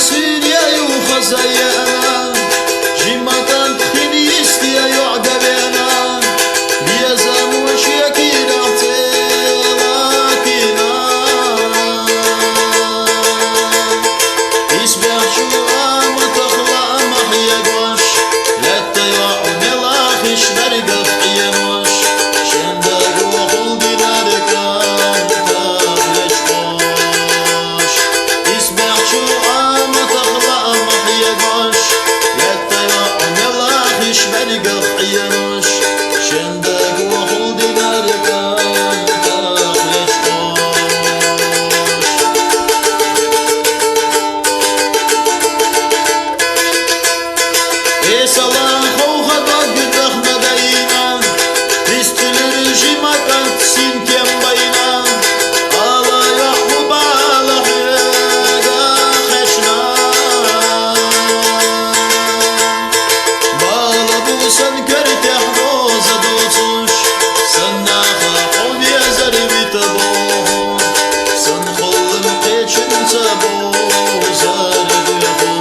سوريا وخزيانا جمعتان خليستي يعقبنا بيزام وشيكي رعتينا يسبح شو ما تخلع محيقوش لا تيوعون الاخش برقف عيموش شندق وخل دينارك تغلشوش يسبح شو ما تخلع محيقوش لا تيوعون الاخش برقف عيموش شندق وخل دينارك Salam xoğada güdəxmə bəyinə İstilir jimakan sinkem bayına Ala yaxbu bala hüda xəşna Bala bu sen körtəx roza doçuş Sen naxa xol yezer bita boğu Sen xollun keçince bozar duyaqu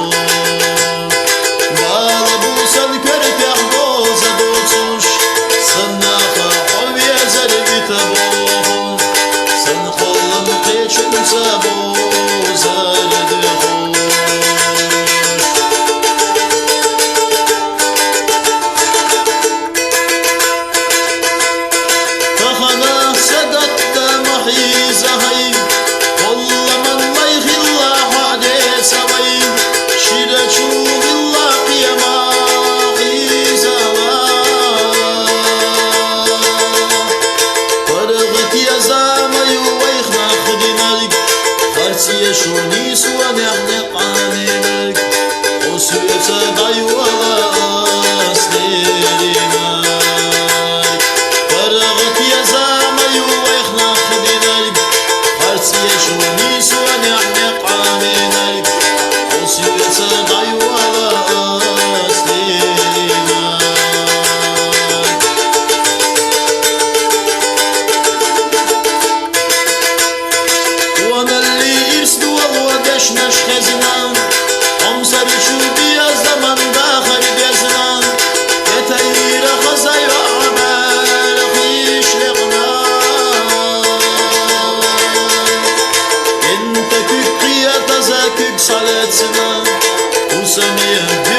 شوني سوى نحن قانينك وسويت ضي ولا أسنينك فرغت يا زامي ويخنا خدينك خرسي شوني سوى نحن قانينك وسويت ضي ولا أسنينك وانا اللي نش خزنا امسر شو بيا زمن داخل بيزنا يتير خزي وعمال خيش لغنا انت كيك يا تزاكيك صلاتنا وسميه